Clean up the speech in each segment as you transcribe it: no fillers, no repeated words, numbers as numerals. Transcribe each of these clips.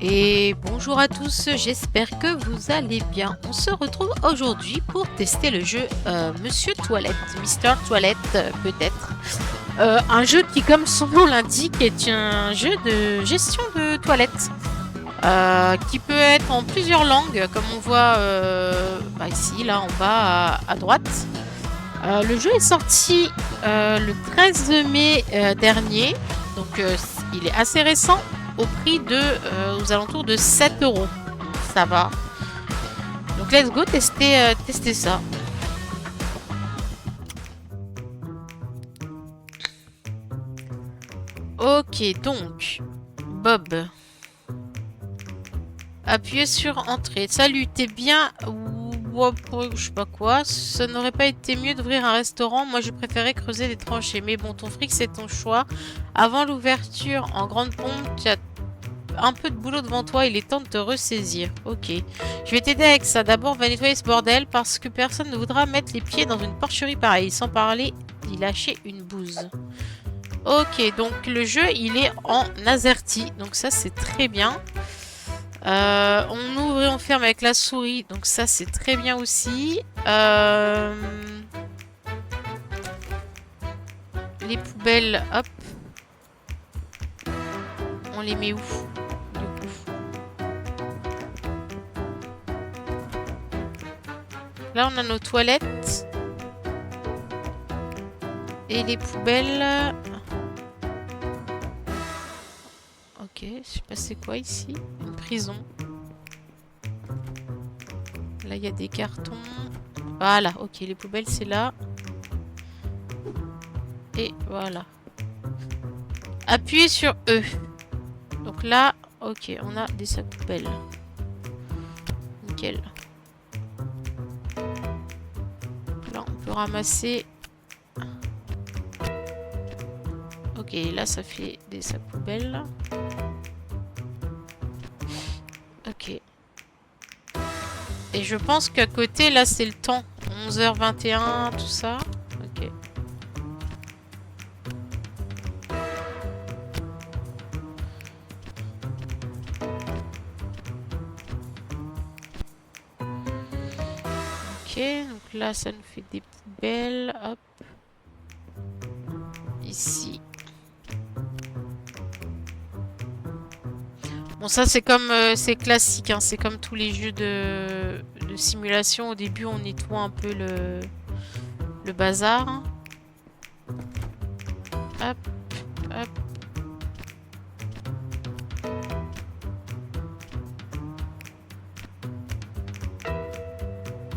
Et bonjour à tous, j'espère que vous allez bien. On se retrouve aujourd'hui pour tester le jeu Monsieur Toilette, Mister Toilette peut-être. Un jeu qui, comme son nom l'indique, est un jeu de gestion de toilettes. Qui peut être en plusieurs langues, comme on voit ici, là en bas à droite. Le jeu est sorti le 13 mai dernier, donc il est assez récent, au prix de aux alentours de 7 euros. Ça va. Donc let's go tester ça. Ok, donc Bob. Appuyez sur entrée. Salut, t'es bien? Je sais pas quoi. Ça n'aurait pas été mieux d'ouvrir un restaurant? Moi, je préférais creuser des tranchées. Mais bon, ton fric, c'est ton choix. Avant l'ouverture en grande pompe, tu as un peu de boulot devant toi. Il est temps de te ressaisir. Ok. Je vais t'aider avec ça. D'abord, va nettoyer ce bordel parce que personne ne voudra mettre les pieds dans une porcherie pareille. Sans parler d'y lâcher une bouse. Ok, donc le jeu, il est en AZERTY. Donc ça, c'est très bien. On ouvre et on ferme avec la souris, donc ça c'est très bien aussi. Les poubelles, hop. On les met où, du coup? Là on a nos toilettes. Et les poubelles. Ok, je sais pas c'est quoi ici. Une prison. Là il y a des cartons. Voilà, ok, les poubelles c'est là. Et voilà. Appuyez sur E. Donc là, ok, on a des sacs poubelles. Nickel. Là, on peut ramasser. Ok, là, ça fait des sacs poubelles. Ok. Et je pense qu'à côté, là, c'est le temps. 11h21, tout ça. Ok. Ok, donc là, ça nous fait des poubelles. Hop. Ici. Bon, ça, c'est comme... c'est classique, hein. C'est comme tous les jeux de simulation. Au début, on nettoie un peu le bazar. Hop, hop.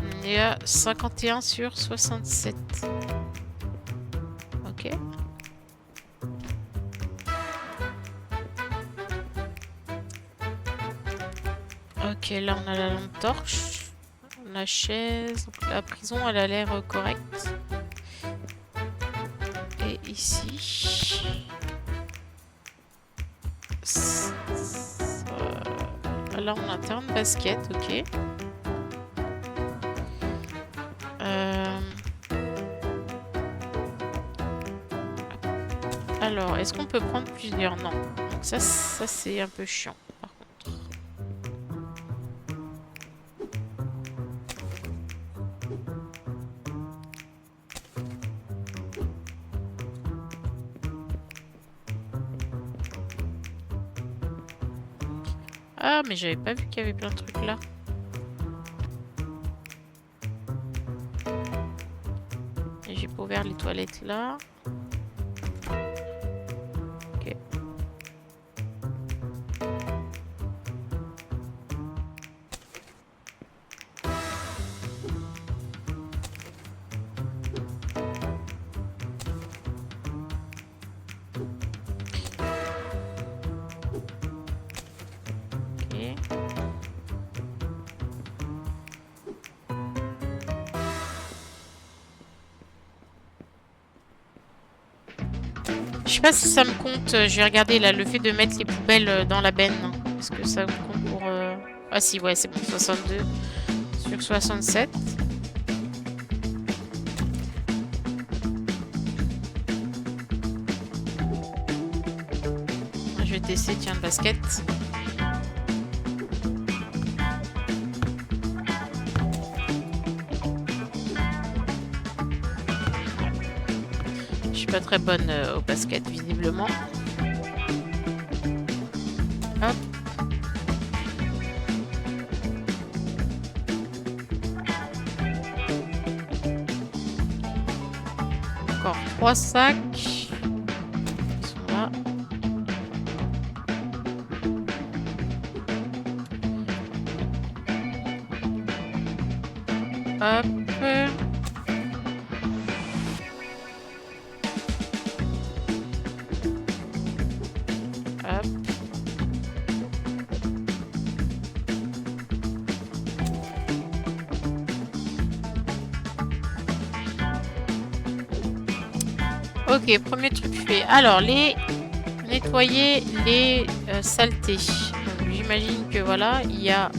On est à 51 sur 67. Ok. Ok, là on a la lampe torche. La chaise. Donc, la prison, elle a l'air correcte. Et ici... Là on a un terrain de basket, ok. Alors, est-ce qu'on peut prendre plusieurs? Non. Donc ça c'est un peu chiant, par contre. Ah, mais j'avais pas vu qu'il y avait plein de trucs là. Et j'ai pas ouvert les toilettes là. Ok. Je sais pas si ça me compte. Je vais regarder là le fait de mettre les poubelles dans la benne. Est-ce que ça me compte pour. Ah si, ouais, c'est pour 62 sur 67. Je vais tester, tiens, le basket. pas très bonne au basket, visiblement. Hop. Encore 3 sacs. Ils sont là. Hop. Hop. Ok, premier truc fait. Alors, nettoyer les saletés. Donc, j'imagine que voilà, il y a...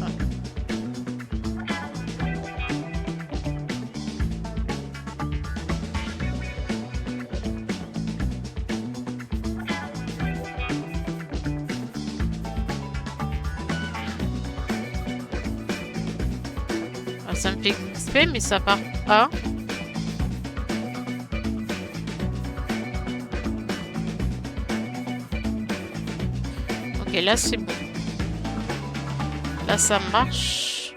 Ah, ça me fait XP, mais ça part pas. Ok, là c'est bon. Là ça marche.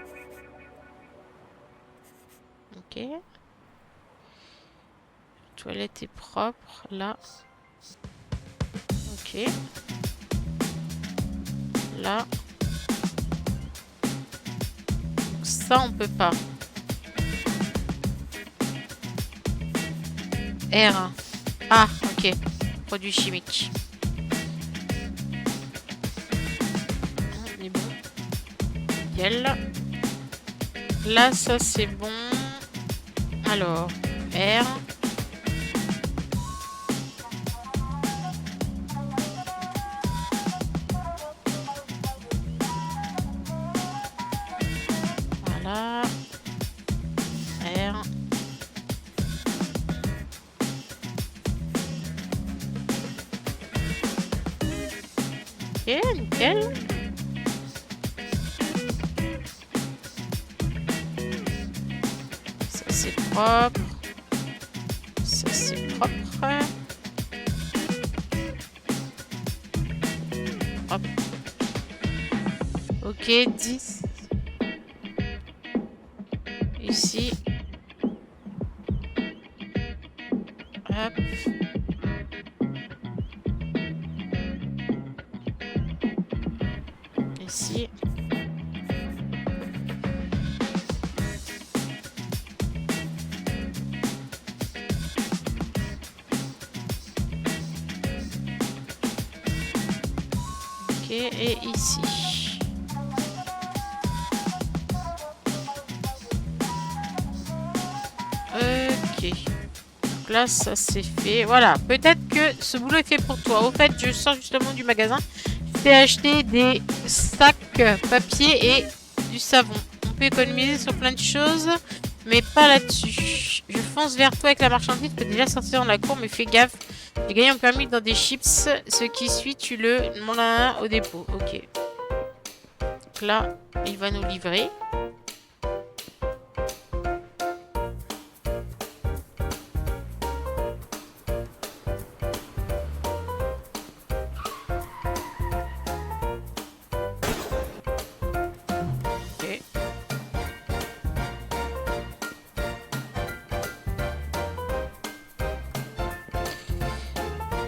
Ok. Toilette est propre. Là. Ok. Là. Ça on peut pas. R. Ah, ok. Produit chimique. On est bon. Nickel. Là, ça c'est bon. Alors, R. Voilà. R. Ok, nickel. Ça c'est propre. Ça c'est propre. Hop. Ok, 10. Ici. Hop. Ici. Ok, et ici. Ok. Donc là, ça c'est fait. Voilà. Peut-être que ce boulot est fait pour toi. Au fait, je sors justement du magasin. Je t'ai acheté des sacs papier et du savon. On peut économiser sur plein de choses, mais pas là-dessus. Je fonce vers toi avec la marchandise. Tu peux déjà sortir dans la cour, mais fais gaffe. J'ai gagné un permis dans des chips. Ce qui suit, tu le demandes au dépôt. Ok. Donc là, il va nous livrer. Ok.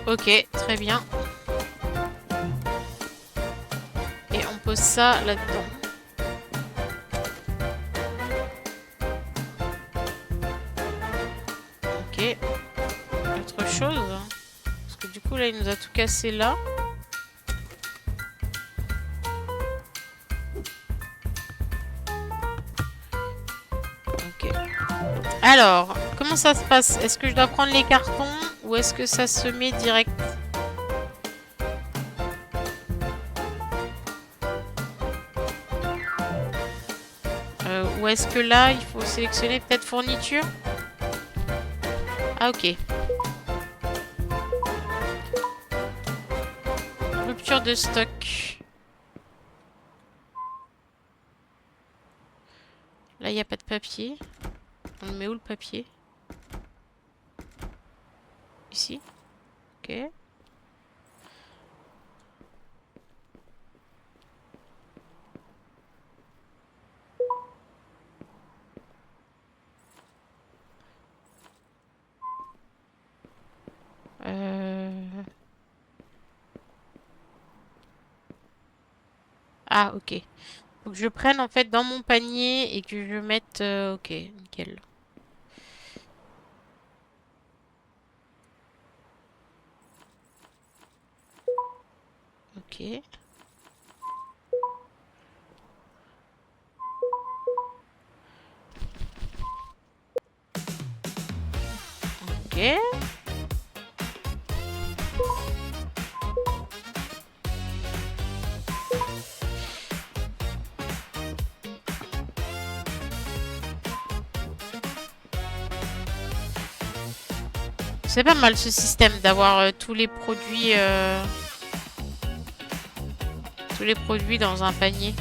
Ok, très bien. Et on pose ça là-dedans. Ok. Autre chose. Parce que du coup, là, il nous a tout cassé là. Ok. Alors, comment ça se passe? Est-ce que je dois prendre les cartons ou est-ce que ça se met direct? Ou est-ce que là, il faut sélectionner peut-être fourniture? Ah, ok. Rupture de stock. Là, il n'y a pas de papier. On le met où le papier? Ici. Ok. Ah, ok. Faut que je prenne en fait dans mon panier et que je mette... ok, nickel. Ok. Ok. C'est pas mal ce système d'avoir tous les produits dans un panier.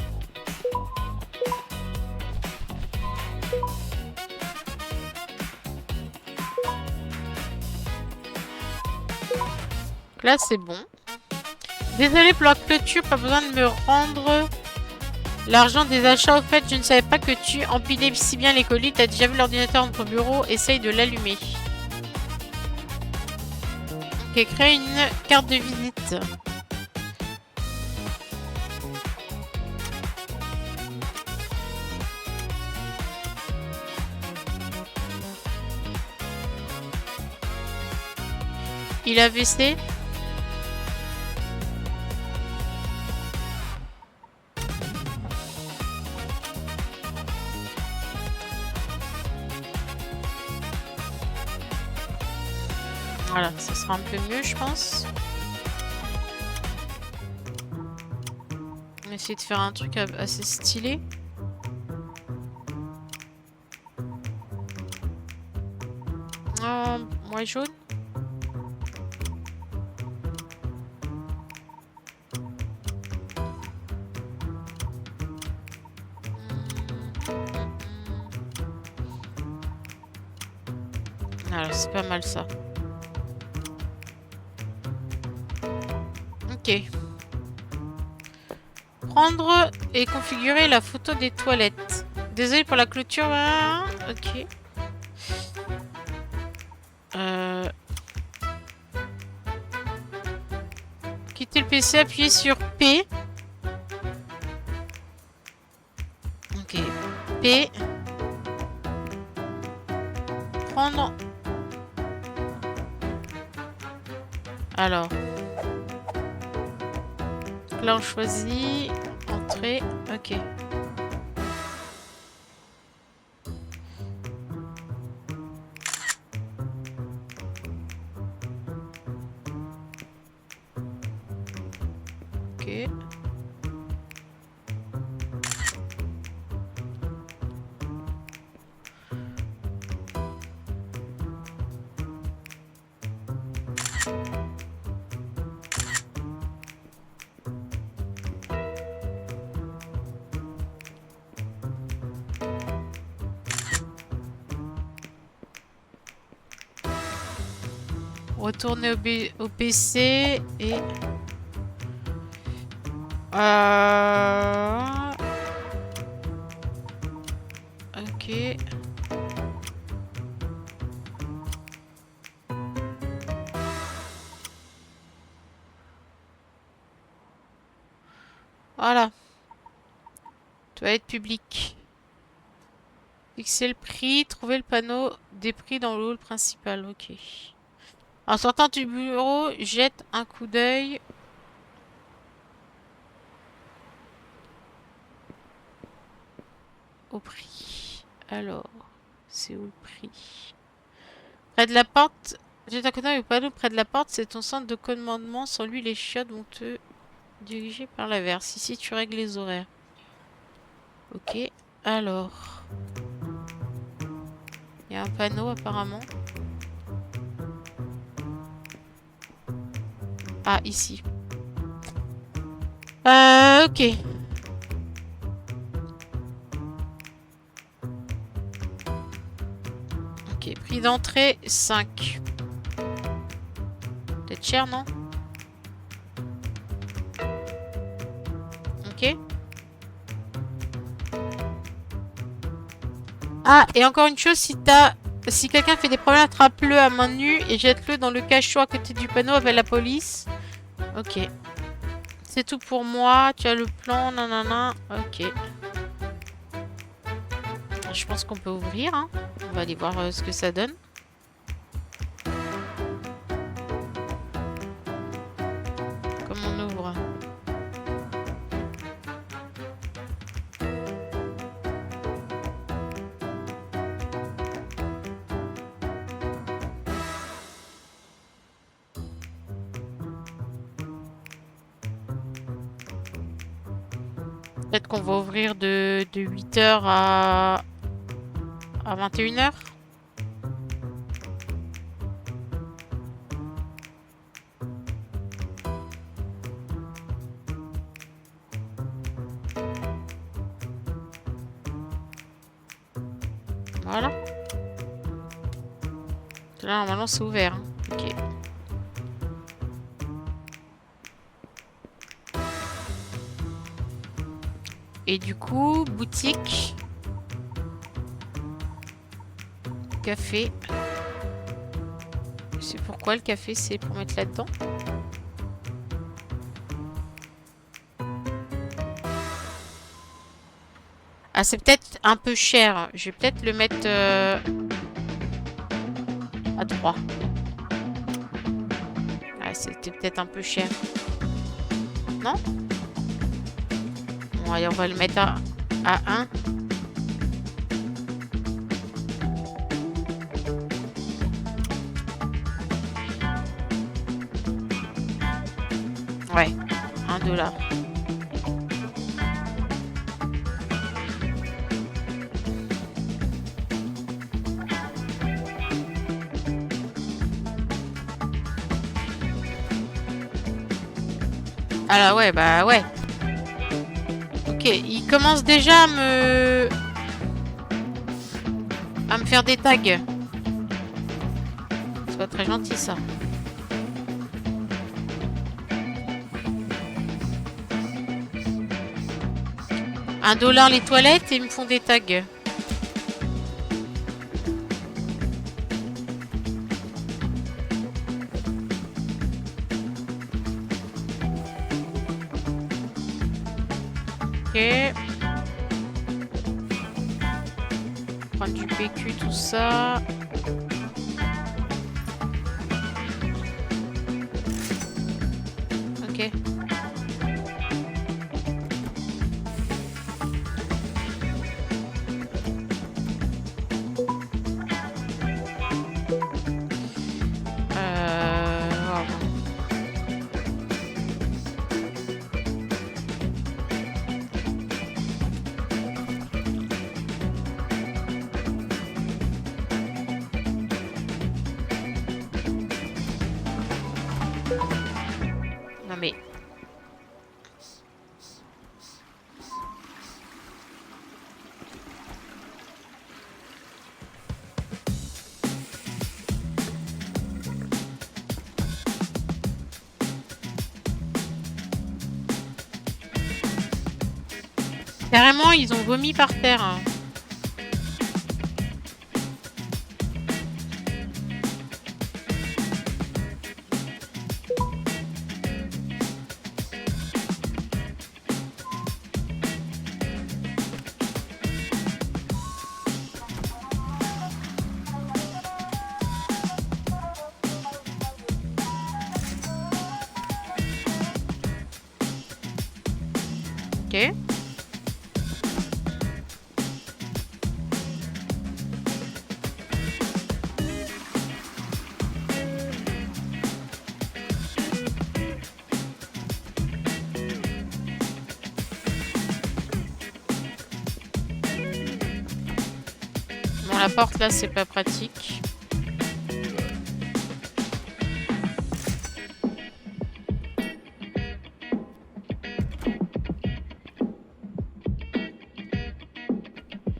Là, c'est bon. Désolé pour la clôture, pas besoin de me rendre l'argent des achats. Au fait, je ne savais pas que tu empilais si bien les colis. T'as déjà vu l'ordinateur dans ton bureau? Essaye de l'allumer. Ok, crée une carte de visite. Il a VC. Voilà, ça sera un peu mieux, je pense. On va essayer de faire un truc assez stylé. Oh, moi jaune. Voilà, c'est pas mal ça. Ok. Prendre et configurer la photo des toilettes. Désolé pour la clôture. Ah, ok. Quitter le PC, appuyer sur P. Ok. P. Prendre. Alors. Là, on choisit. Entrée. Ok. Ok. Retourner au PC et... Ok. Voilà. Toilette publique. Fixer le prix. Trouver le panneau des prix dans le hall principal. Ok. En sortant du bureau, jette un coup d'œil. Au prix. Alors, c'est où le prix? Près de la porte. Jette un coup d'œil au panneau près de la porte. C'est ton centre de commandement. Sans lui, les chiottes vont te diriger par l'averse. Ici, tu règles les horaires. Ok. Alors. Il y a un panneau apparemment. Ah, ici. Ok. Ok, prix d'entrée 5. être cher, non? Ok. Ah, et encore une chose, si quelqu'un fait des problèmes, attrape-le à main nue et jette-le dans le cachot à côté du panneau, appelle la police. Ok. C'est tout pour moi. Tu as le plan, nanana. Ok. Je pense qu'on peut ouvrir. Hein. On va aller voir ce que ça donne. Comment on ouvre? Peut-être qu'on va ouvrir de 8h à 21h. Voilà. Là, normalement, c'est ouvert. Hein. Ok. Et du coup, boutique. Café. C'est pourquoi le café, c'est pour mettre là-dedans. Ah, c'est peut-être un peu cher. Je vais peut-être le mettre à 3. Ah, c'était peut-être un peu cher. Non? Bon, allez, on va le mettre à 1. Ouais, $1. Alors ouais, bah ouais. Ok, il commence déjà à me faire des tags. C'est pas très gentil ça. $1 les toilettes et ils me font des tags. Ok. Prendre du PQ, tout ça. Ok. Non mais... Carrément, ils ont vomi par terre. Hein. Ok. Bon, la porte là, c'est pas pratique.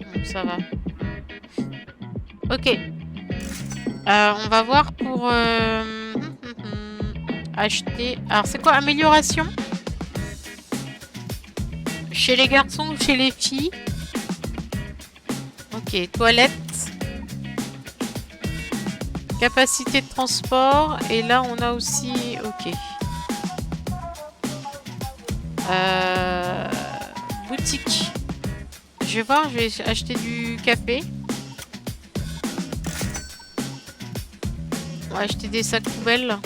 Bon, ça va. Ok. On va voir pour... Acheter... Alors, c'est quoi? Amélioration? Chez les garçons ou chez les filles? Ok, toilette. Capacité de transport. Et là, on a aussi... Ok. Boutique. Je vais voir, je vais acheter du café. On va acheter des sacs poubelles.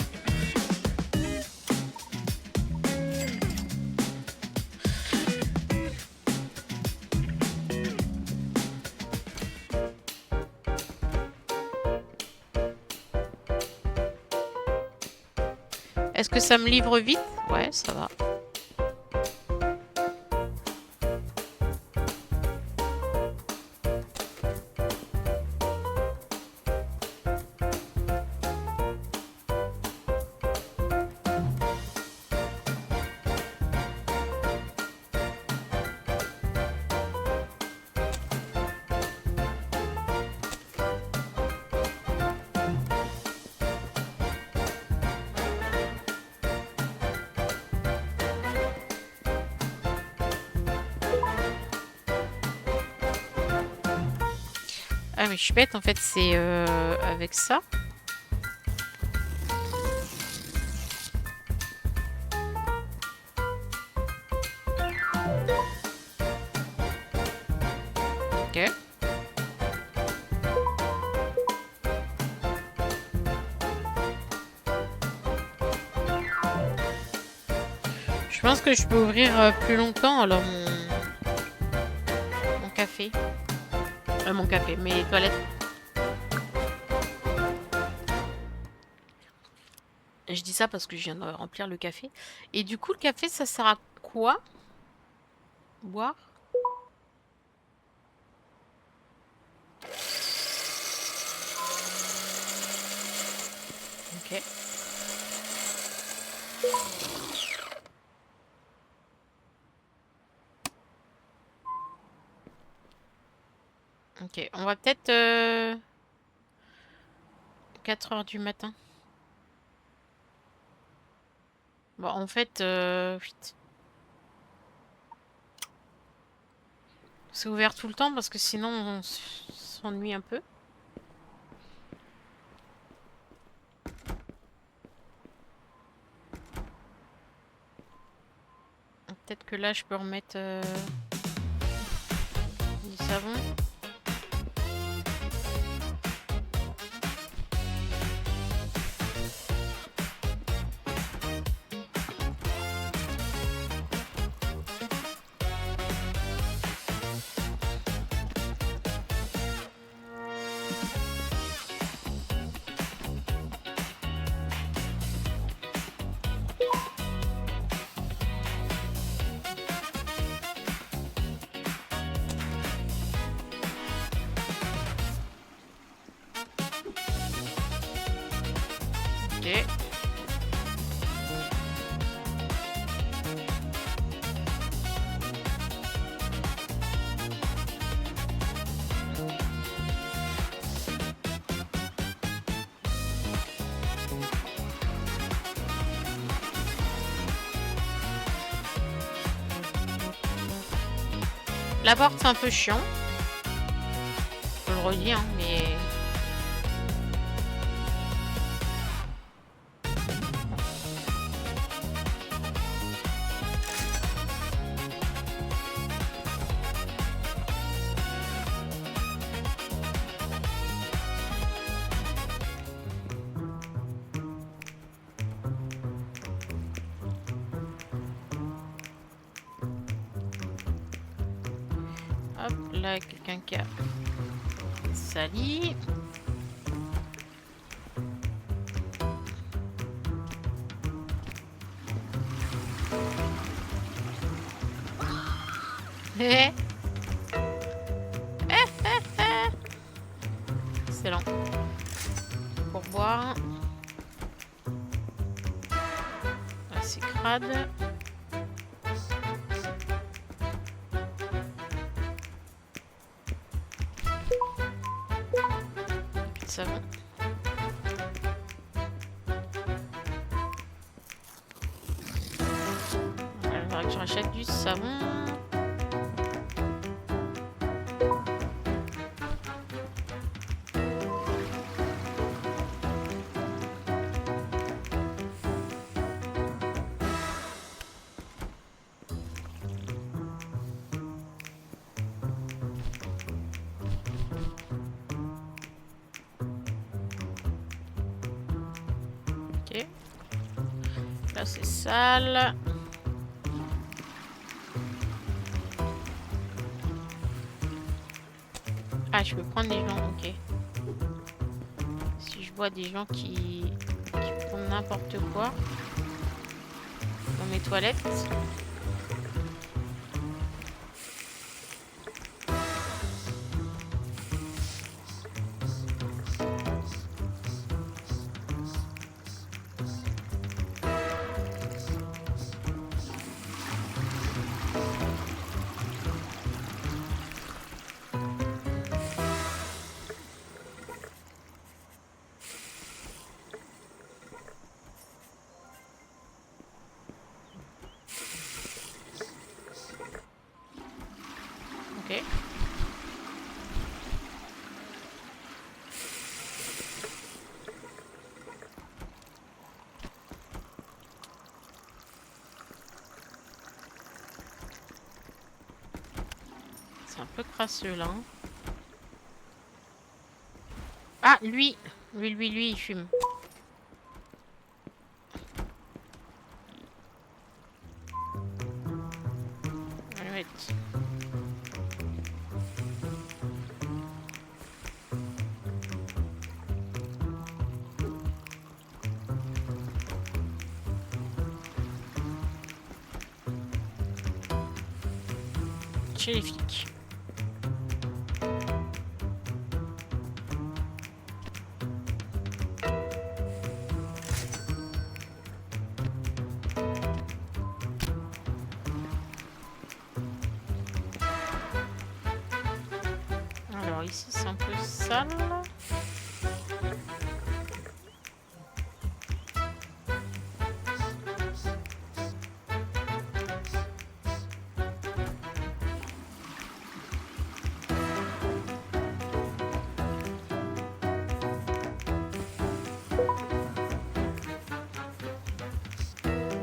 Est-ce que ça me livre vite? Ouais, ça va. Ah mais je suis bête en fait, c'est avec ça. Ok. Je pense que je peux ouvrir plus longtemps alors mon café. Mon café, mes toilettes. Je dis ça parce que je viens de remplir le café. Et du coup, le café, ça sert à quoi? Boire? Ok. Ok, on va peut-être 4 heures du matin. Bon, en fait, c'est ouvert tout le temps parce que sinon on s'ennuie un peu. Peut-être que là je peux remettre du savon. Ok. La porte c'est un peu chiant. Je le redis, hein, mais... Hop, là, quelqu'un qui a sali. Excellent. Pour boire. Ah, c'est crade. Savon. Rachète du savon. Ok. Là c'est sale. Ah, je peux prendre des gens, ok. Si je vois des gens qui font n'importe quoi dans mes toilettes. Ok. C'est un peu crasseux là. Hein. Ah, lui, il fume. Ouais. Chez les flics. Alors ici c'est un peu sale.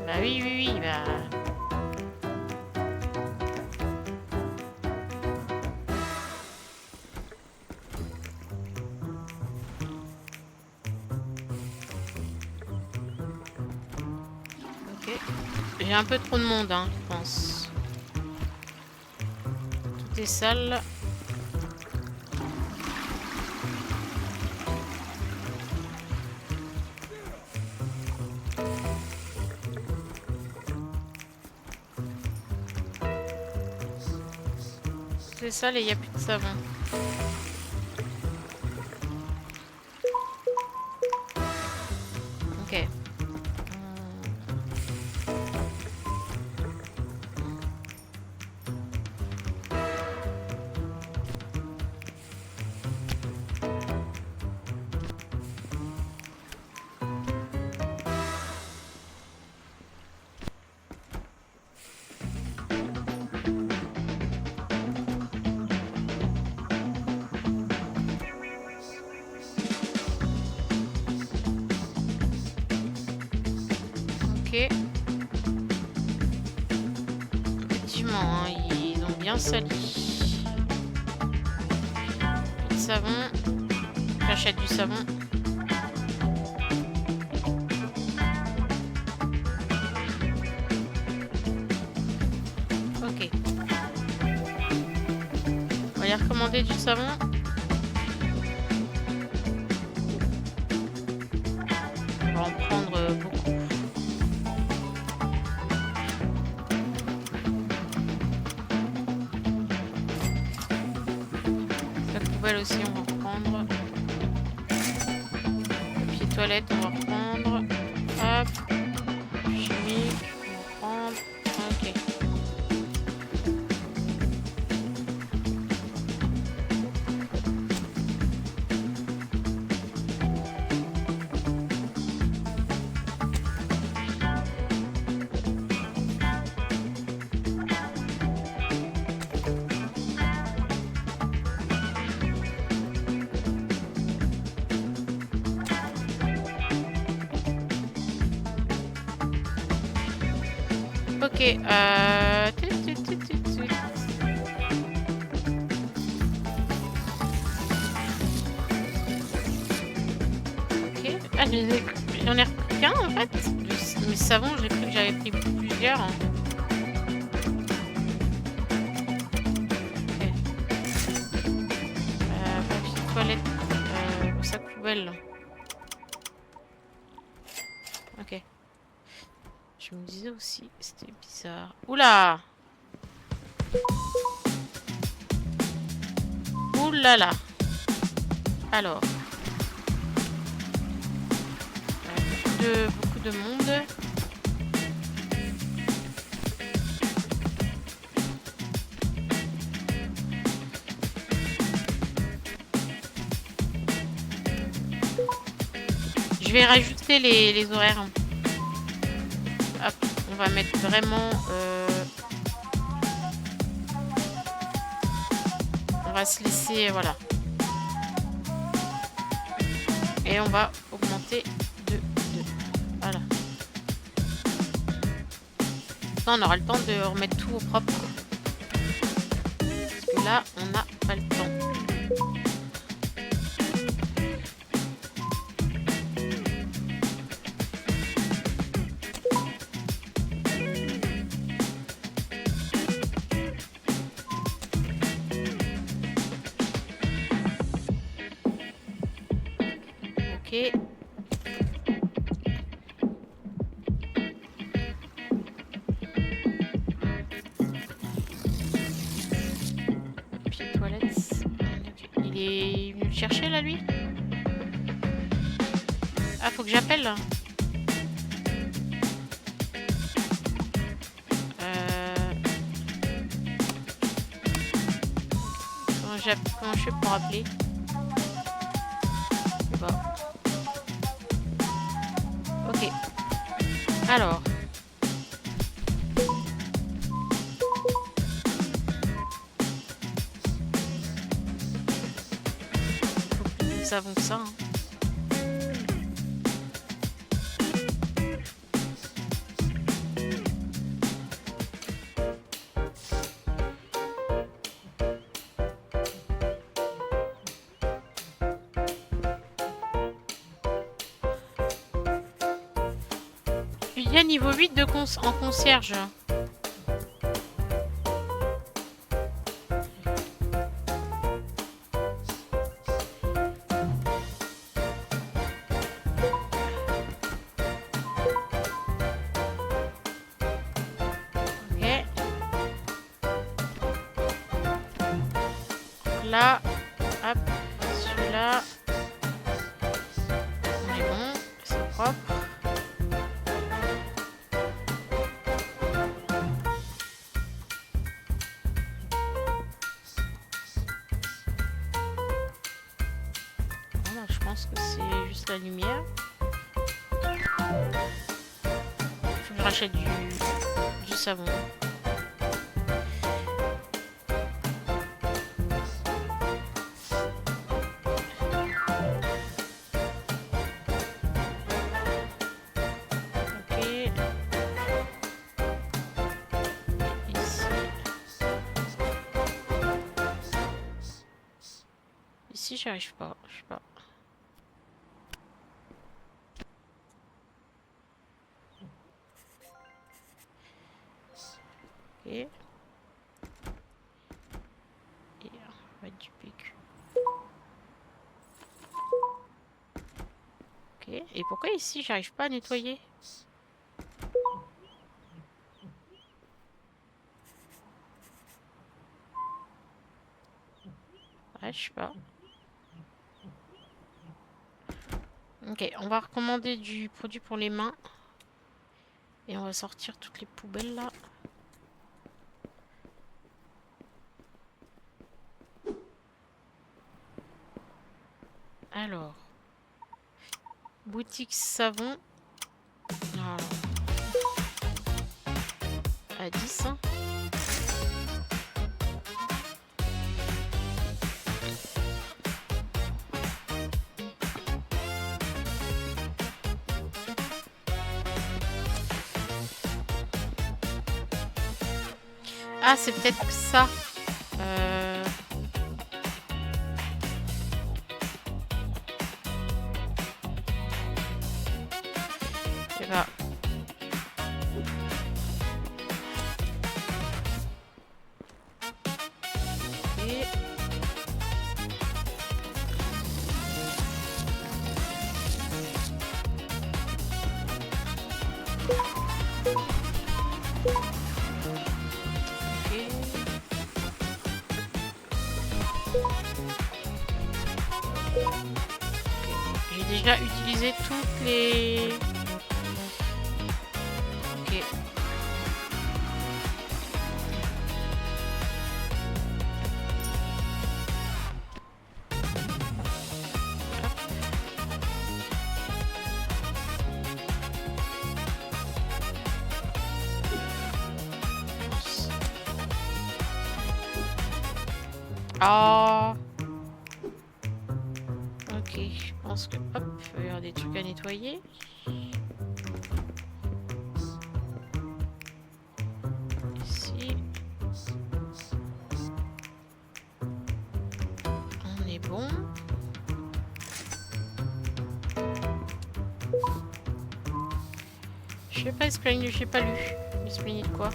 Bah oui, bah... Ok. J'ai un peu trop de monde, hein, je pense. Tout est sale. C'est sale et il n'y a plus de savon. Ok. Ok. Effectivement, hein, ils ont bien sali. Plus de savon. J'achète du savon. Ok. On va y recommander du savon. On va en prendre beaucoup. La poubelle aussi, on va reprendre. Papier toilette, on va reprendre. Hop. Chimique, on va reprendre. Ok. Ok, Ok. Ah, j'en ai repris qu'un en fait. Mais savon, j'ai cru que j'avais pris plusieurs. Ok. Papier toilette. Sac poubelle. Ok. Je me disais aussi, c'était bizarre. Oula! Oulala! Alors. Beaucoup de monde. Je vais rajouter les horaires. Hop, on va mettre vraiment... on va se laisser... Voilà. Et on va augmenter de 2. Voilà. Ça, on aura le temps de remettre tout au propre. Parce que là, on n'a pas le temps. Ok. Pied toilette. Il est venu le chercher là, lui? Ah, faut que j'appelle là. Comment je fais pour appeler? Bon. Ok. Alors. Faut plus de savon que ça. Hein. Il y a niveau 8 de en concierge. Ok. Là, hop, celui-là. On est bon, c'est propre. Voilà, je pense que c'est juste la lumière. Faut que je rachète du savon. Ici, j'arrive pas. Je sais pas. Ok. Et on va mettre du PQ. Ok. Et pourquoi ici, j'arrive pas à nettoyer? Ouais, je sais pas. Ok, on va recommander du produit pour les mains. Et on va sortir toutes les poubelles là. Alors. Boutique savon. Alors. À 10. Hein. Ah, c'est peut-être ça. Euh... Je sais pas. Et... J'ai déjà utilisé toutes les... Ok. Oh. Ok, je pense que... Hop, il va y avoir des trucs à nettoyer. Ici. On est bon. Je sais pas, il se plaignent, j'ai pas lu. Il se plaignent de quoi?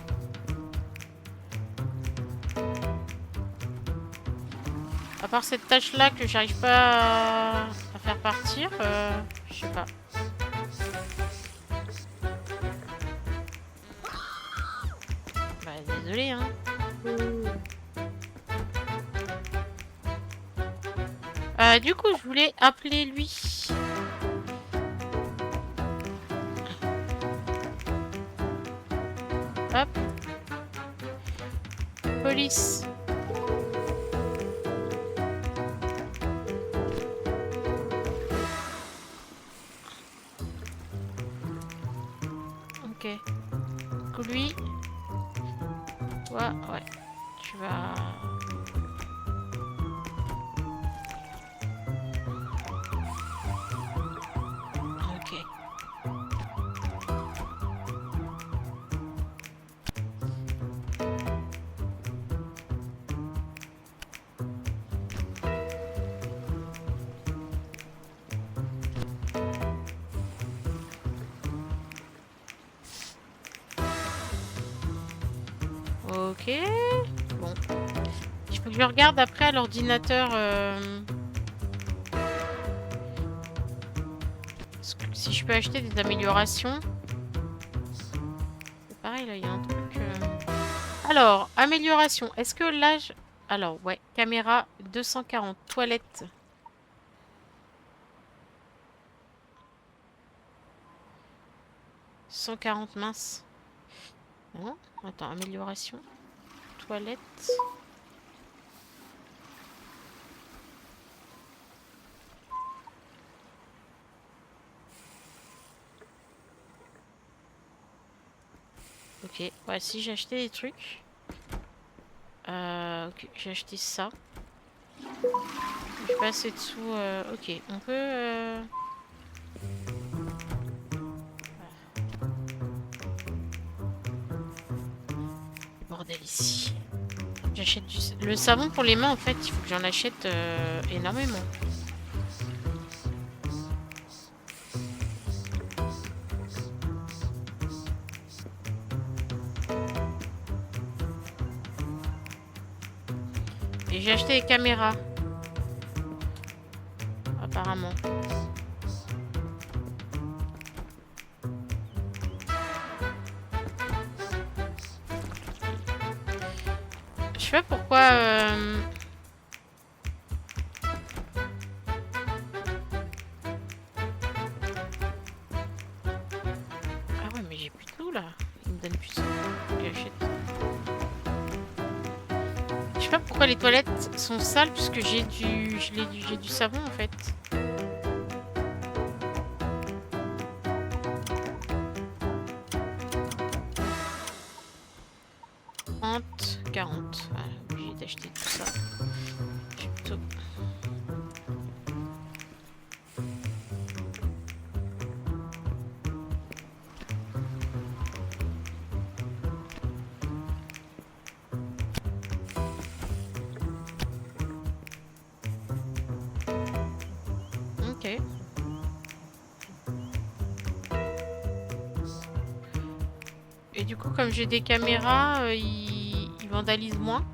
À part cette tâche là que j'arrive pas à faire partir, je sais pas. Bah désolé hein. Du coup je voulais appeler lui. Hop. Police. Ok. Du coup lui. Ouais. Tu vas... Ok. Ok. Bon. Il faut que je regarde après à l'ordinateur si je peux acheter des améliorations. C'est pareil là, il y a un truc. Alors, amélioration. Est-ce que là... Alors, ouais. Caméra 240. Toilette. « 140 mince. Non, attends, amélioration. Toilette. Ok, ouais, si j'ai acheté des trucs. Ok, j'ai acheté ça. Je vais passer dessous. Ok, on peut. Bordel ici. J'achète le savon pour les mains en fait, il faut que j'en achète énormément. Et j'ai acheté des caméras. Apparemment. Je sais pas pourquoi... Ah ouais, mais j'ai plus de l'eau là. Il me donne plus de l'eau. J'achète. Je sais pas pourquoi les toilettes sont sales puisque j'ai du savon en fait. « 40. Voilà, obligé d'acheter tout ça. Plutôt. Ok. Et du coup, comme j'ai des caméras, ils vandalisent moins.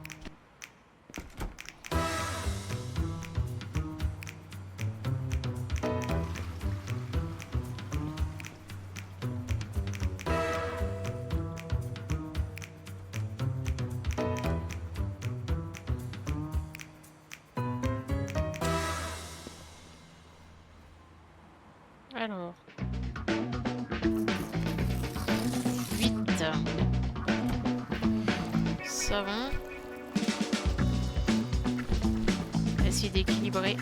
Alors. 8. Savon. Essayer d'équilibrer.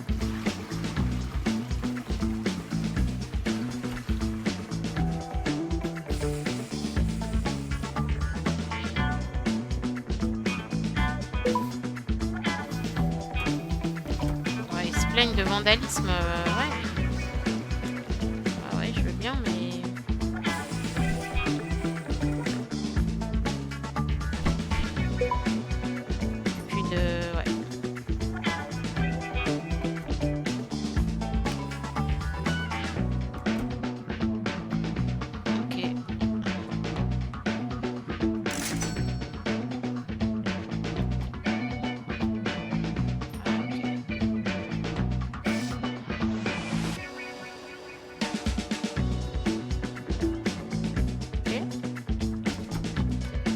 Ouais, ils se plaignent de vandalisme, ouais. Ah ouais, je veux bien, mais... Puis de... Ouais. Ok.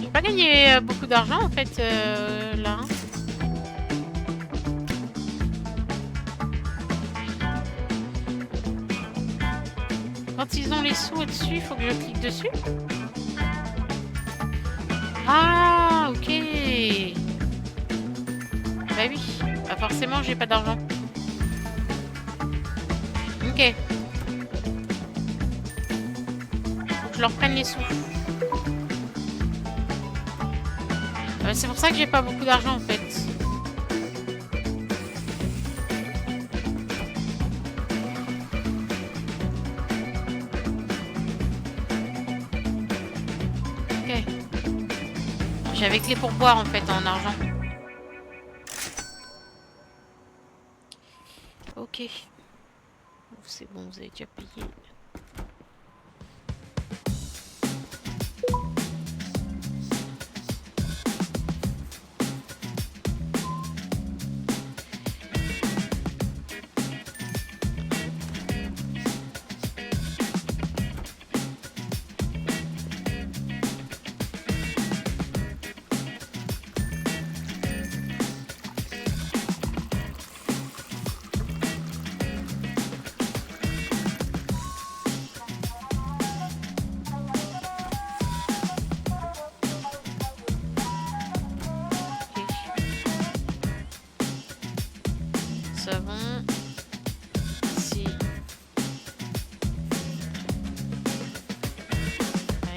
J'ai pas gagné beaucoup d'argent en fait là. Quand ils ont les sous au-dessus, il faut que je clique dessus. Ah, ok. Bah oui, bah forcément j'ai pas d'argent. Ok. Faut que je leur prenne les sous. C'est pour ça que j'ai pas beaucoup d'argent en fait. Ok. J'avais que les pourboires en fait en argent. Ok. C'est bon, vous avez déjà payé. Savon. Ici.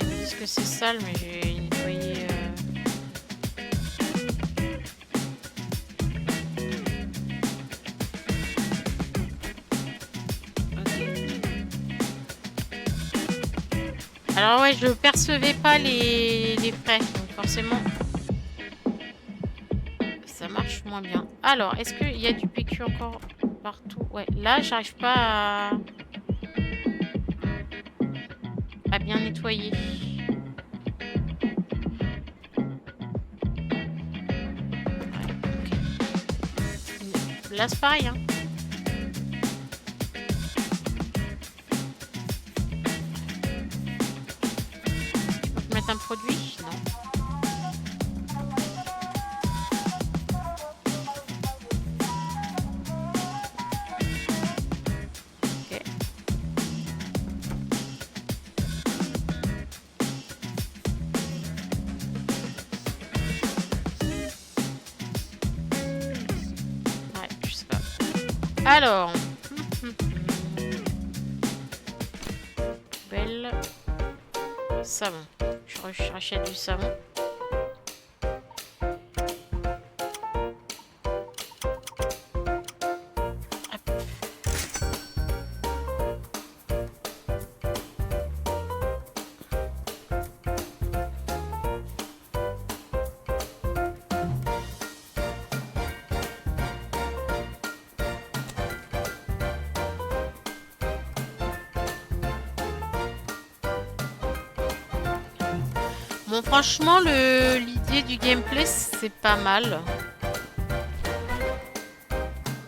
Ils me disent que c'est sale, mais j'ai nettoyé. Alors ouais, je percevais pas les frais, donc forcément ça marche moins bien. Alors, est-ce qu'il y a du PQ encore partout? Ouais, là j'arrive pas à bien nettoyer. Ouais, ok. Là c'est pareil, hein. Tu peux mettre un produit? Non. Alors, belle savon. Je rachète du savon. Bon, franchement, l'idée du gameplay, c'est pas mal.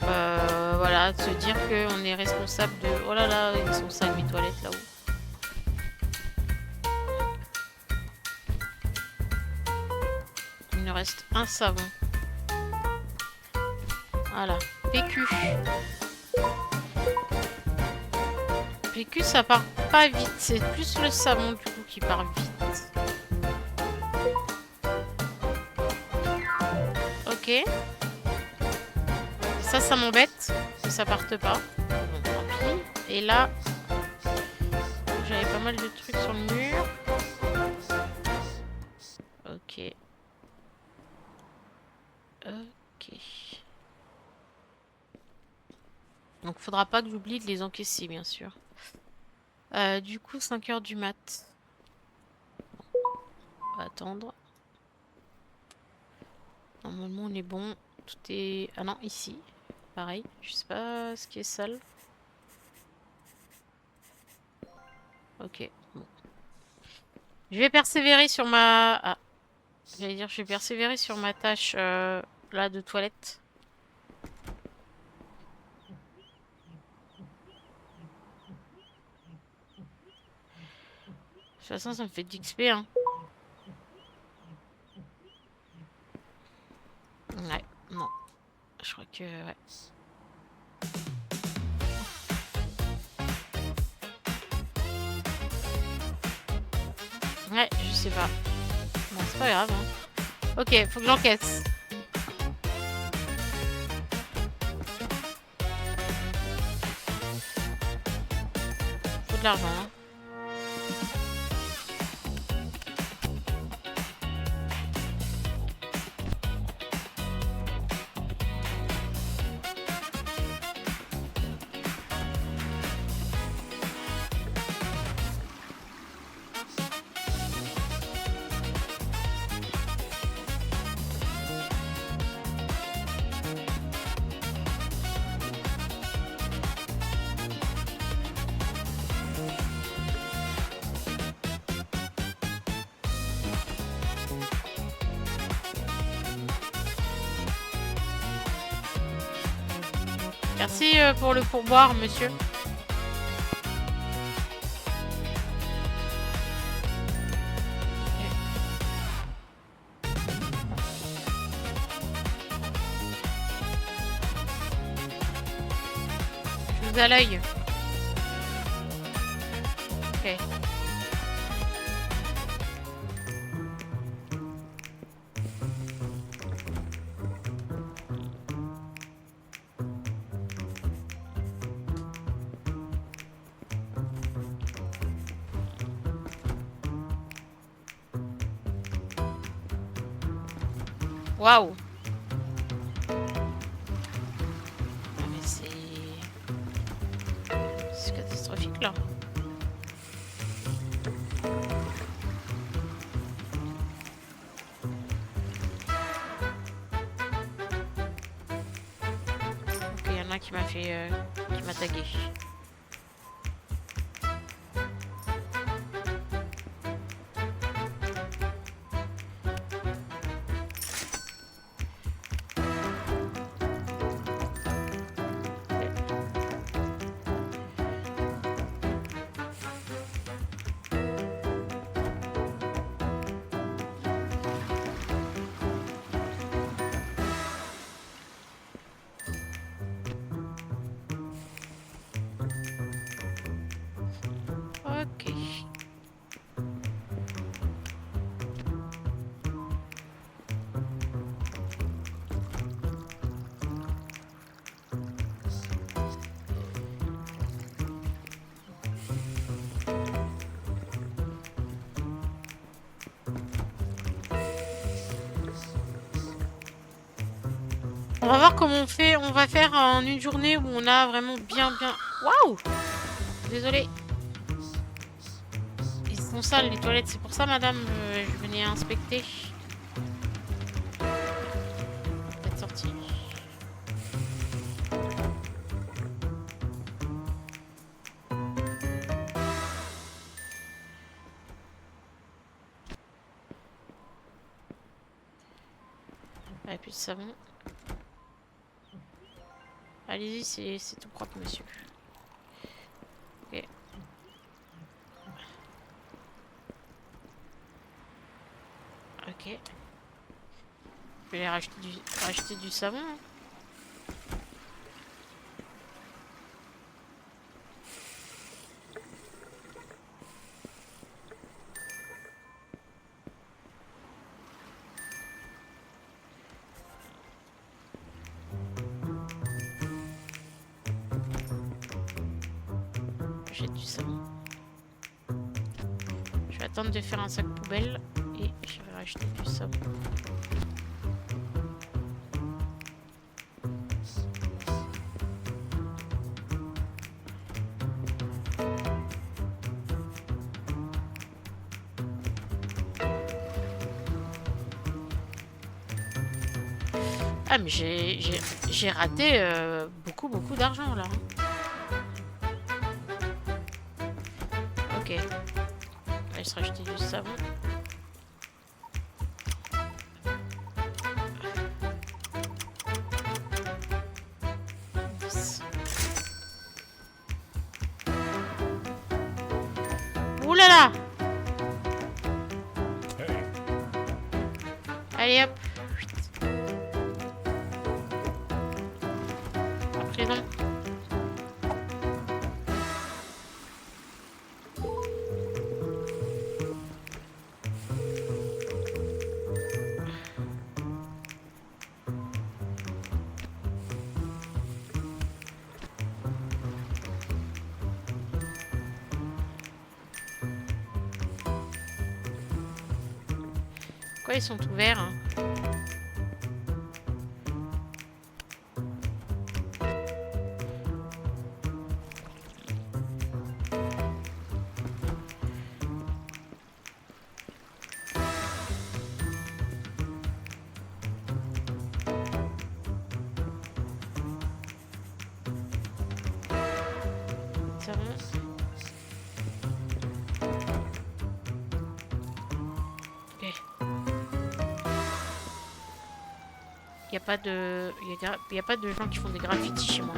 Voilà, de se dire qu'on est responsable de... Oh là là, ils sont sales mes toilettes là-haut. Il nous reste un savon. Voilà, PQ. PQ, ça part pas vite. C'est plus le savon du coup qui part vite. Ok. Ça m'embête que ça parte pas. Bon, tant pis. Et là, j'avais pas mal de trucs sur le mur. Ok. Ok. Donc faudra pas que j'oublie de les encaisser, bien sûr. Du coup, 5 heures du mat. On va attendre. Normalement, on est bon. Tout est... Ah non, ici. Pareil. Je sais pas ce qui est sale. Ok. Bon. Je vais persévérer sur ma... Ah. J'allais dire, je vais persévérer sur ma tâche là de toilette. De toute façon, ça me fait d'XP, hein. Ouais, non. Je crois que... Ouais. Ouais, je sais pas. Bon, c'est pas grave, hein. Ok, faut que j'encaisse. Faut de l'argent, hein. Merci pour le pourboire, monsieur. Je vous à l'œil. Ok. Waouh. Ah, mais c'est catastrophique là. Ok, il y en a qui m'a fait... qui m'a tagué. Ok. On va voir comment on fait. On va faire en une journée où on a vraiment bien... Waouh! Désolée. Ils sont sales les toilettes. C'est pour ça, madame, je venais inspecter. Peut-être sortie. Plus de savon. Allez-y, c'est tout propre, monsieur. Ok. Ok. Je vais aller racheter du savon. Hein. J'achète du savon. Je vais attendre de faire un sac poubelle et je vais racheter du savon. Ah mais j'ai raté beaucoup d'argent là. Ok. On va se racheter du savon. Ouh là là. Allez hop. Non. Pourquoi ils sont ouverts hein? Il n'y a pas de gens qui font des graffitis chez moi.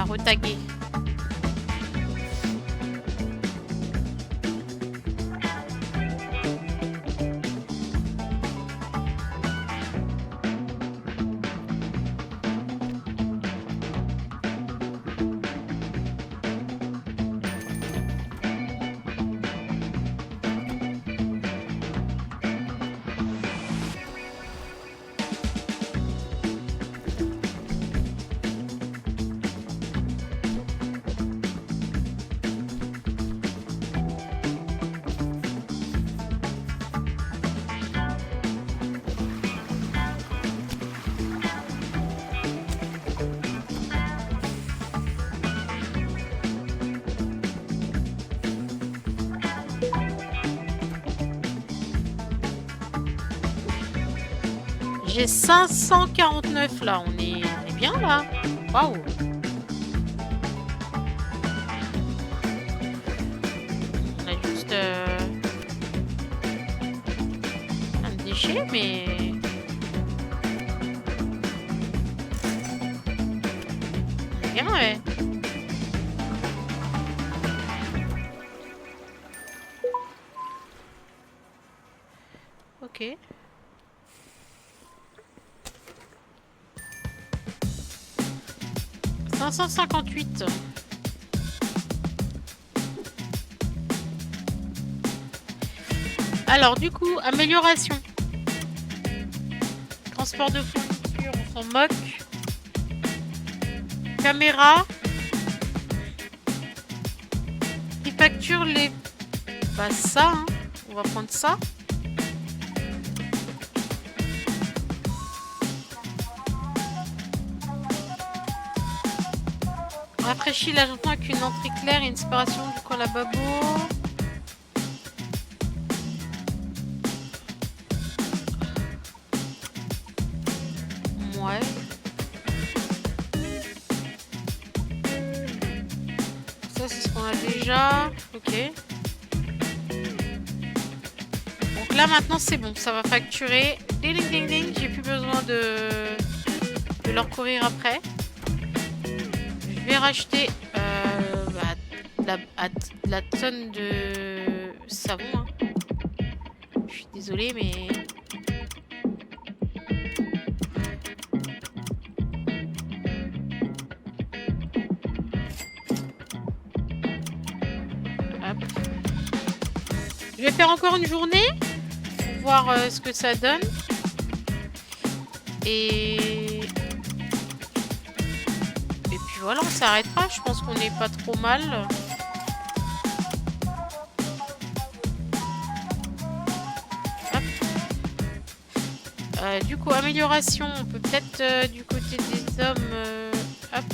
Retagué. J'ai 549 là, on est bien là. Waouh. On a juste un déchet, mais on est bien, ouais. Ok. « 558. Alors, du coup, amélioration. Transport de fourniture, on s'en moque. Caméra. Qui facture les... Bah ça, hein. On va prendre ça. Rafraîchis l'agencement avec une entrée claire et une séparation du coin lavabo. Ouais. Ça, c'est ce qu'on a déjà. Ok. Donc là, maintenant, c'est bon. Ça va facturer. Ding, ding, ding, ding. J'ai plus besoin de leur courir après. Je vais racheter la tonne de savon. Hein. Je suis désolée, mais... Hop. Je vais faire encore une journée pour voir ce que ça donne. Et puis voilà, on s'arrêtera. Je pense qu'on n'est pas trop mal. Du coup, amélioration, on peut peut-être du côté des hommes... hop.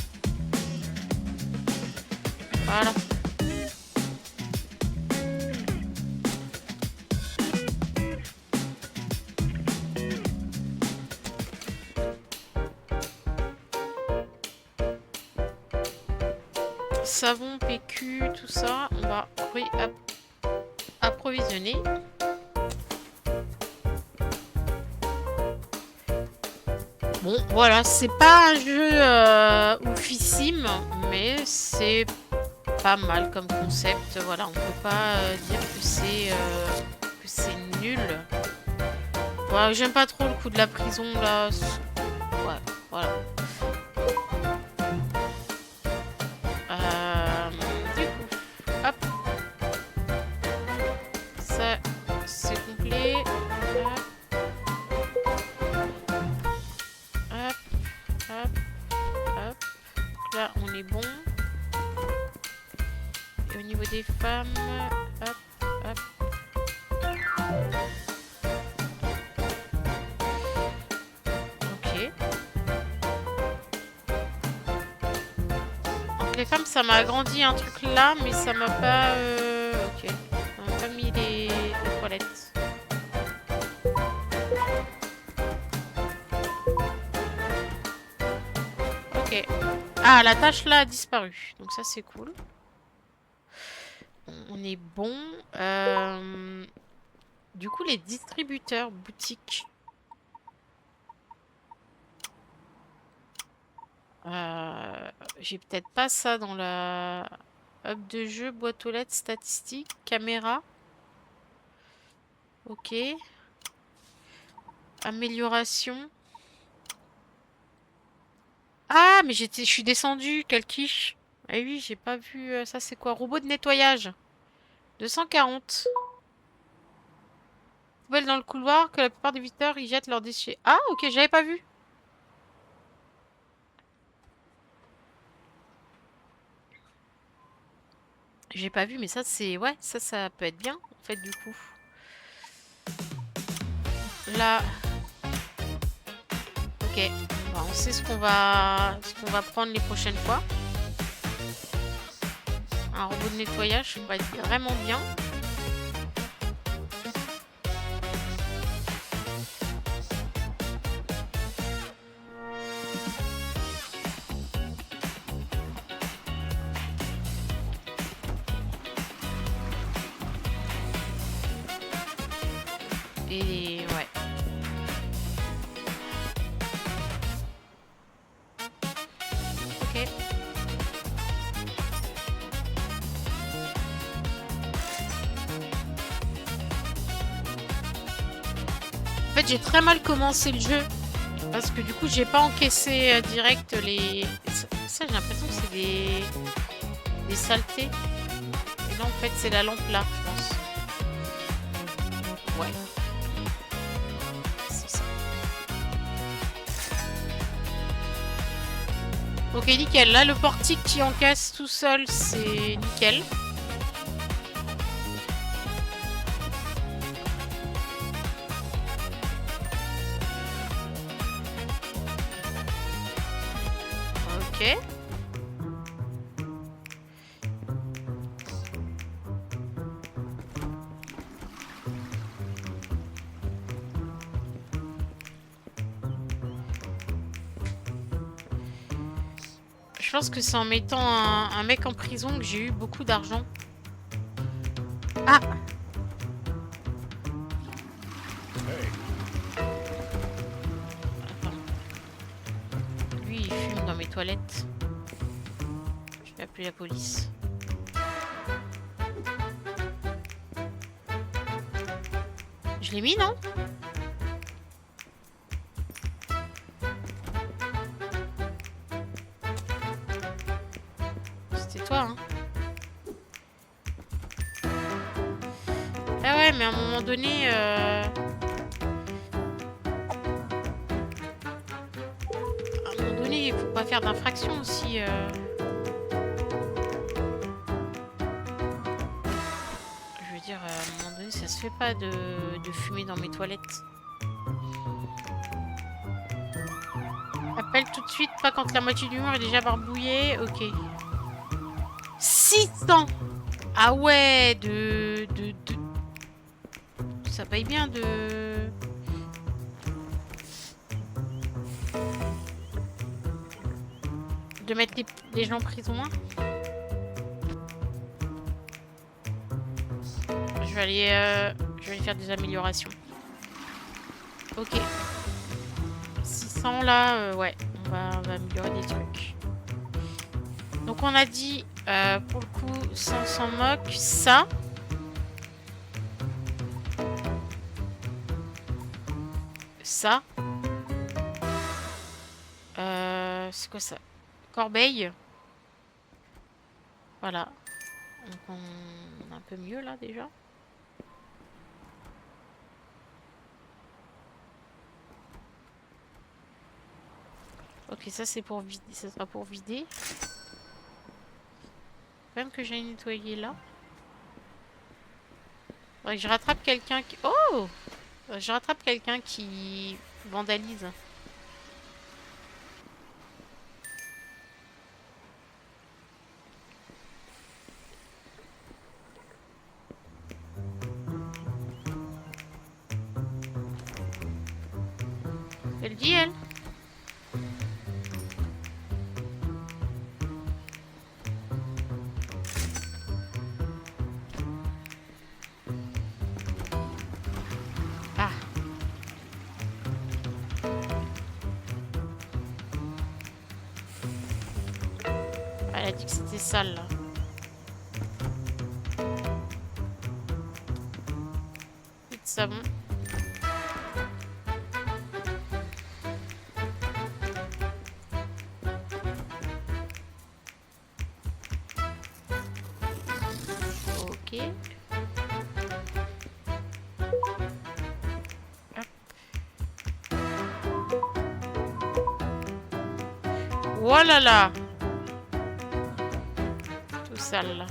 Voilà. Savon, PQ, tout ça, on va approvisionner. Bon, voilà, c'est pas un jeu oufissime, mais c'est pas mal comme concept. Voilà, on peut pas dire que c'est nul. Voilà, j'aime pas trop le coup de la prison là. Ouais, voilà. Du coup, hop. Ça, c'est complet. Hop, hop, hop. Là, on est bon. Et au niveau des femmes, hop, hop. Ok. Donc les femmes, ça m'a agrandi un truc là, mais ça m'a pas... Ok. Ça m'a pas mis les toilettes. Ok. Ah, la tâche là a disparu. Donc ça, c'est cool. On est bon. Du coup, les distributeurs, boutiques. J'ai peut-être pas ça dans la hub de jeu, boîte aux lettres, statistiques, caméra. Ok. Amélioration. Ah, mais je suis descendue, quelle quiche. Ah oui, j'ai pas vu. Ça, c'est quoi? Robot de nettoyage. 240. Poubelle dans le couloir que la plupart des visiteurs y jettent leurs déchets. Ah, ok, j'avais pas vu. J'ai pas vu, mais ça, c'est... Ouais, ça peut être bien, en fait, du coup. Là... Ok. Bah, on sait ce qu'on va prendre les prochaines fois. Un robot de nettoyage, ça va être vraiment bien. Et ouais. Ok. En fait, j'ai très mal commencé le jeu. Parce que du coup, j'ai pas encaissé direct les... Ça, j'ai l'impression que c'est des saletés. Et là, en fait, c'est la lampe là, je pense. Ouais. C'est ça. Ok, nickel. Là, le portique qui encaisse tout seul, c'est nickel. Ok. Je pense que c'est en mettant un mec en prison que j'ai eu beaucoup d'argent. Ah! Attends. Lui, il fume dans mes toilettes. Je vais appeler la police. Je l'ai mis, non? C'était toi, hein? Ah ouais, mais à un moment donné... À un moment donné, il faut pas faire d'infraction aussi. Je veux dire, à un moment donné, ça se fait pas de fumer dans mes toilettes. Appelle tout de suite, pas quand la moitié du mur est déjà barbouillé. Ok. 600! Ah ouais, ça paye bien de mettre les gens en prison. Hein. Je vais aller faire des améliorations. Ok. 600 là, ouais, on va améliorer des trucs. Donc on a dit, pour le coup, ça on s'en moque, ça. Ça. C'est quoi ça? Corbeille. Voilà. Donc on est un peu mieux là déjà. Ok, ça c'est pour vider, ça sera pour vider. Quand même que j'aille nettoyer là. Faudrait que je rattrape quelqu'un qui... Oh! Je rattrape quelqu'un qui vandalise. Elle dit elle. Ah. Elle a dit que c'était sale là. Plus de savon. Ok. Oh là là! Tout sale là.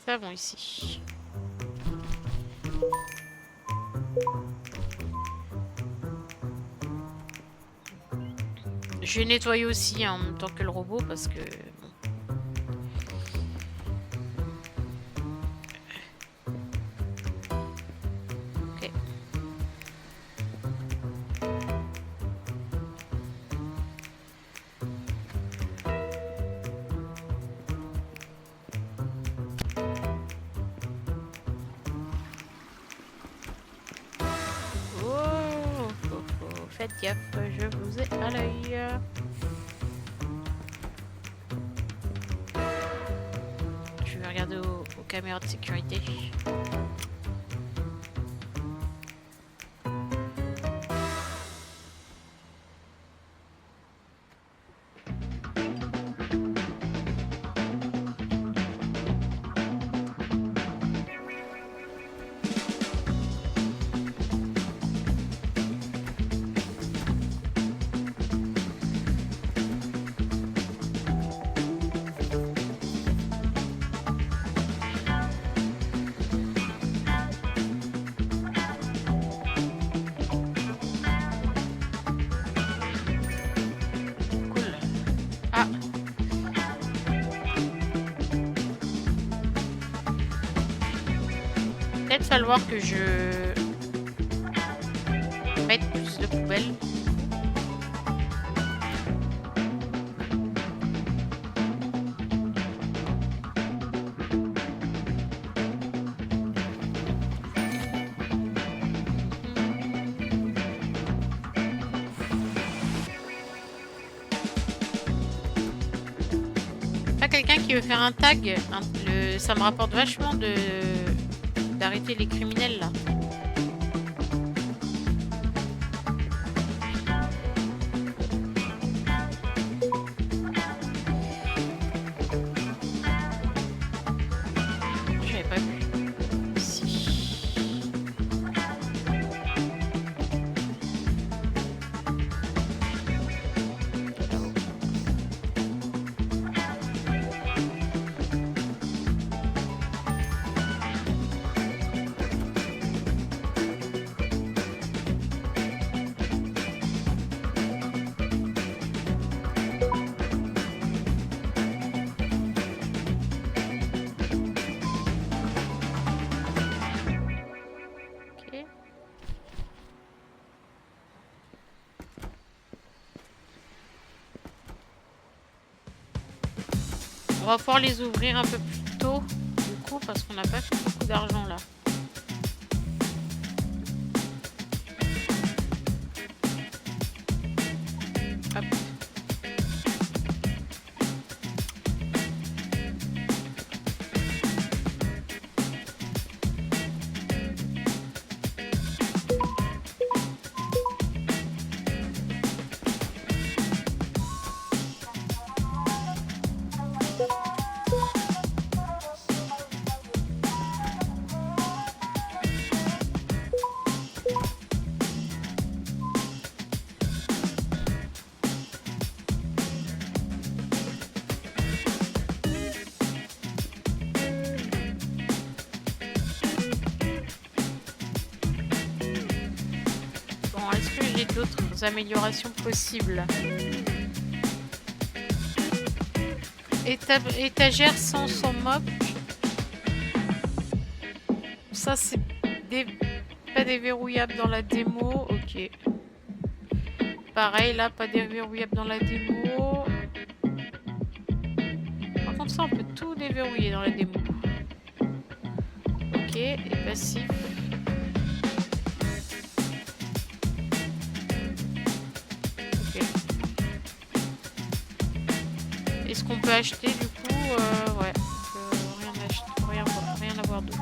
Savon ici. Je vais nettoyer aussi hein, en même temps que le robot parce que... Ok. Faites gaffe, je vous ai à l'œil. Je vais regarder aux caméras de sécurité. Falloir que je mettre plus de poubelles. Quelqu'un qui veut faire un tag, ça me rapporte vachement d'arrêter les criminels là. J'avais pas vu. Si. On va pouvoir les ouvrir un peu plus tôt, du coup, parce qu'on n'a pas fait beaucoup d'argent là. Hop. D'autres améliorations possibles. Étagère sans son mop. Ça c'est pas déverrouillable dans la démo. Ok. Pareil là, pas déverrouillable dans la démo. Par contre ça on peut tout déverrouiller dans la démo. Ok, et passif. Est-ce qu'on peut acheter du coup ouais, on peut rien acheter, rien avoir d'autre.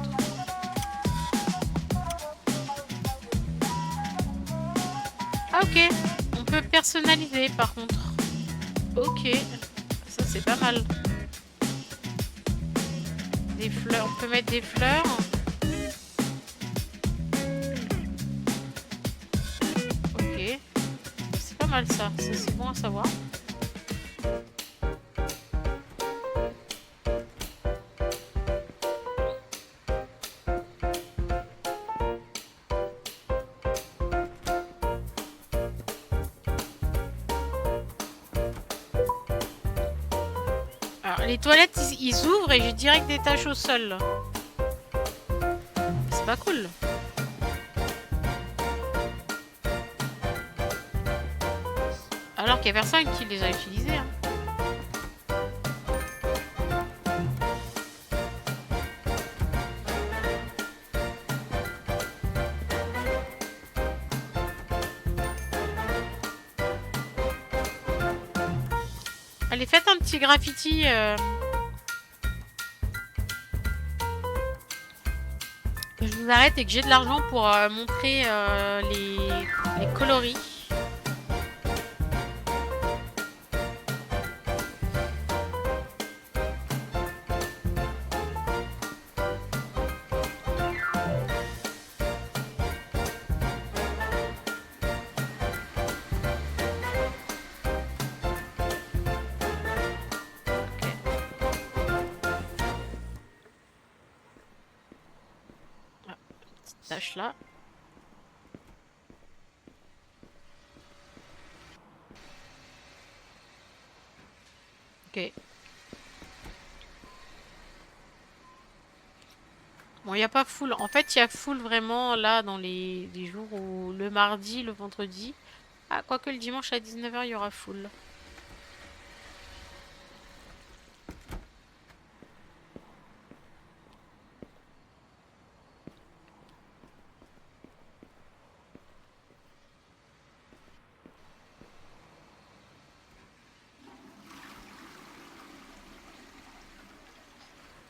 Ah ok, on peut personnaliser par contre. Ok, ça c'est pas mal. Des fleurs, on peut mettre des fleurs. Ok, c'est pas mal ça c'est bon à savoir. Les toilettes, ils ouvrent et j'ai direct des taches au sol. C'est pas cool. Alors qu'il y a personne qui les a utilisées. Hein. Allez, faites un petit graffiti. Que je vous arrête et que j'ai de l'argent pour montrer les coloris. Tâche là. Ok. Bon, il n'y a pas full. En fait, il y a full vraiment là dans les jours où le mardi, le vendredi. Ah, quoique le dimanche à 19h, il y aura full.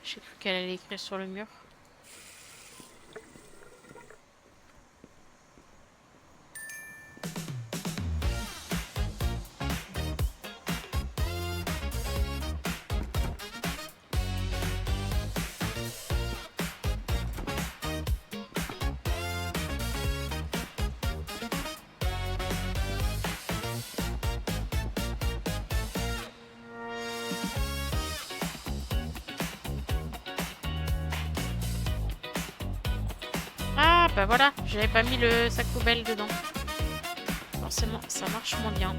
J'ai cru qu'elle allait écrire sur le mur. Ah, bah voilà, j'avais pas mis le sac poubelle dedans. Forcément, ça marche moins bien.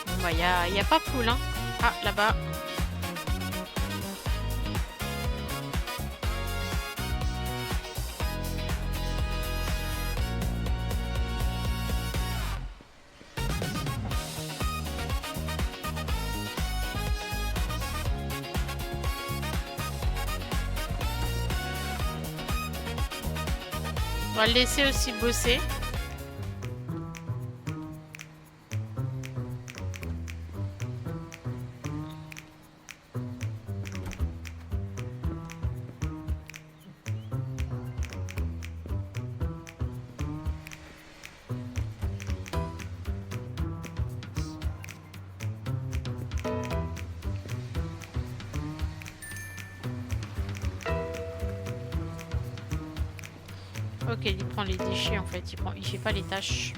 Bon, bah, y a pas full, hein. Ah, là-bas. On va le laisser aussi bosser. Ok, il prend les déchets en fait, il fait pas les tâches.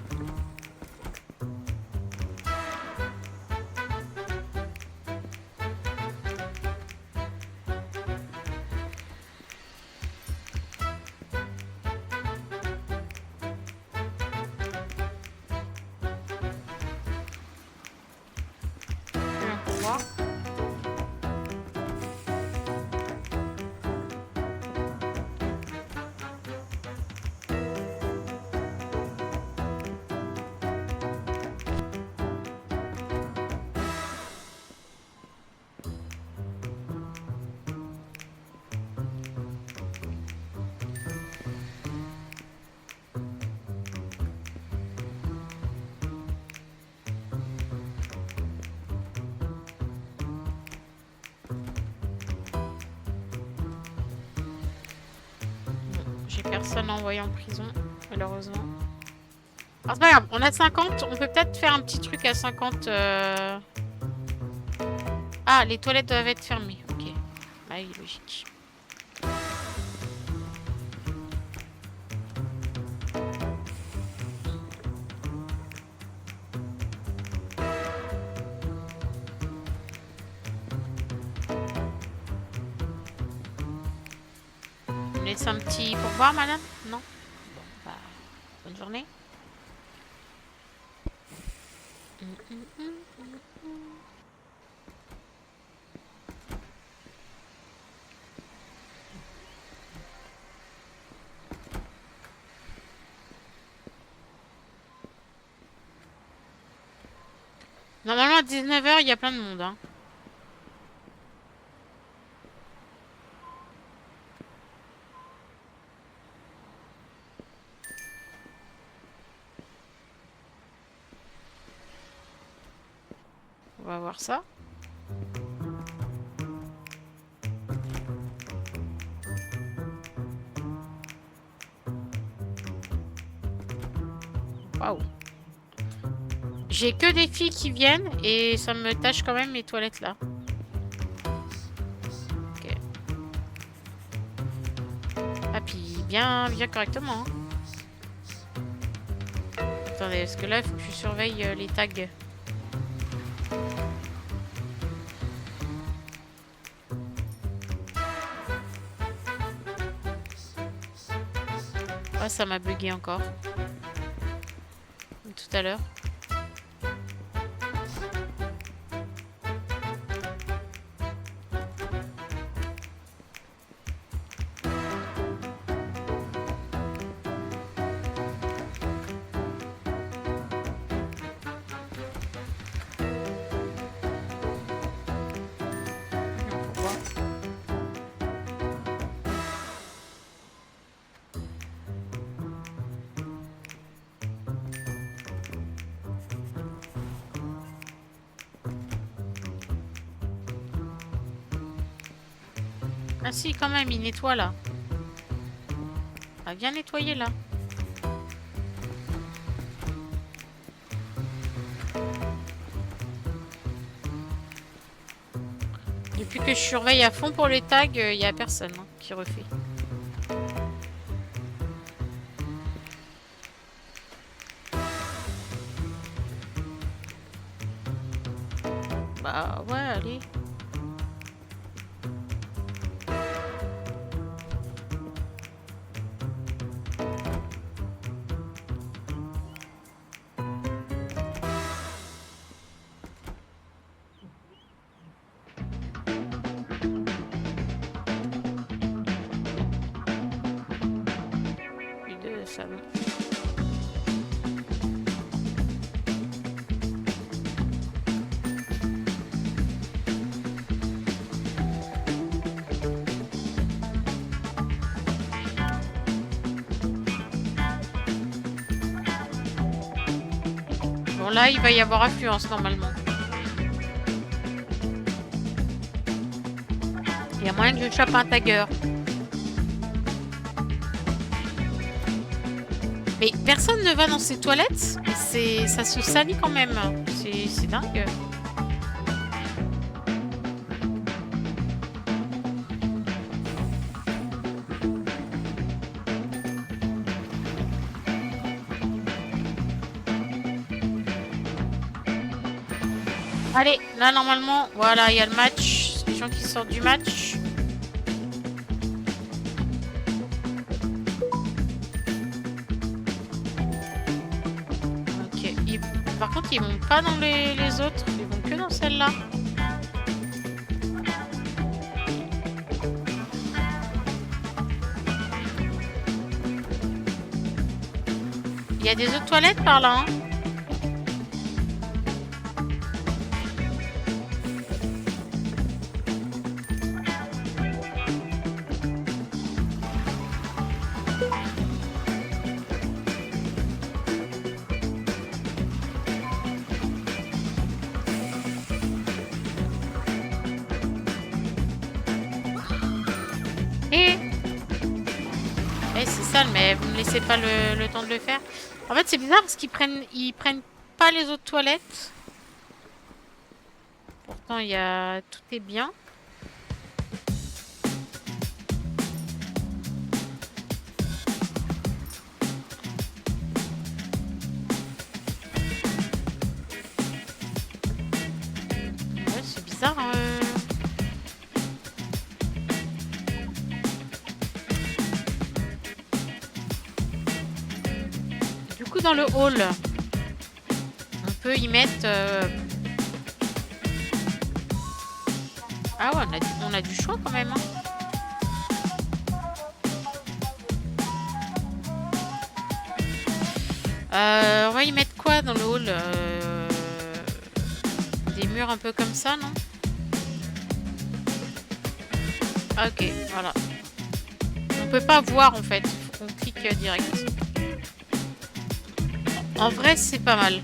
Pour voir. J'ai personne envoyé en prison, malheureusement. Alors c'est pas grave, on a 50, on peut peut-être faire un petit truc à 50. Ah, les toilettes doivent être fermées, ok. Ah oui, logique. Vous me laissez un petit pourboire, madame? Non? Bon, bah, bonne journée. Normalement, à 19h, il y a plein de monde, hein. On va voir ça. Waouh. J'ai que des filles qui viennent et ça me tâche quand même mes toilettes là. Ok. Ah puis bien correctement. Hein. Attendez, parce que là, il faut que je surveille les tags. Ah, ça m'a bugué encore. Tout à l'heure. Ah si, quand même, il nettoie là. Ah, bien nettoyer là. Depuis que je surveille à fond pour les tags, il n'y a personne hein, qui refait. Bah ouais, allez. Ça va. Bon là, il va y avoir affluence normalement. Il y a moyen que je chope un tagger. Mais personne ne va dans ces toilettes. Ça se salit quand même. C'est dingue. Allez, là normalement, voilà, il y a le match. Les gens qui sortent du match. Par contre, ils vont pas dans les autres, ils vont que dans celle-là. Il y a des autres toilettes par là. Hein. Mais vous ne laissez pas le temps de le faire. En fait, c'est bizarre parce qu'ils prennent pas les autres toilettes. Pourtant, tout est bien. Ouais, c'est bizarre. Dans le hall, on peut y mettre. Ah ouais, on a du choix quand même. Hein. On va y mettre quoi dans le hall des murs un peu comme ça, non? Ok, voilà. On peut pas voir en fait. Faut qu'on clique direct. En vrai, c'est pas mal.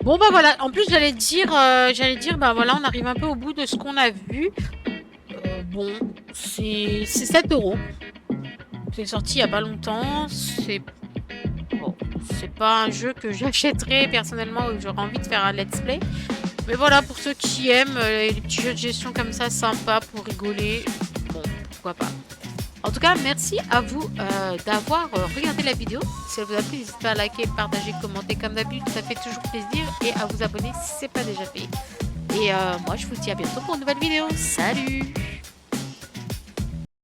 Bon bah voilà, en plus j'allais dire bah voilà, on arrive un peu au bout de ce qu'on a vu. Bon, c'est 7 €. C'est sorti il y a pas longtemps, c'est pas un jeu que j'achèterais personnellement ou que j'aurais envie de faire un let's play. Mais voilà, pour ceux qui aiment les petits jeux de gestion comme ça, sympa pour rigoler, bon, pourquoi pas. En tout cas, merci à vous d'avoir regardé la vidéo. Si elle vous a plu, n'hésitez pas à liker, partager, commenter comme d'habitude, ça fait toujours plaisir. Et à vous abonner si ce n'est pas déjà fait. Et moi, je vous dis à bientôt pour une nouvelle vidéo. Salut!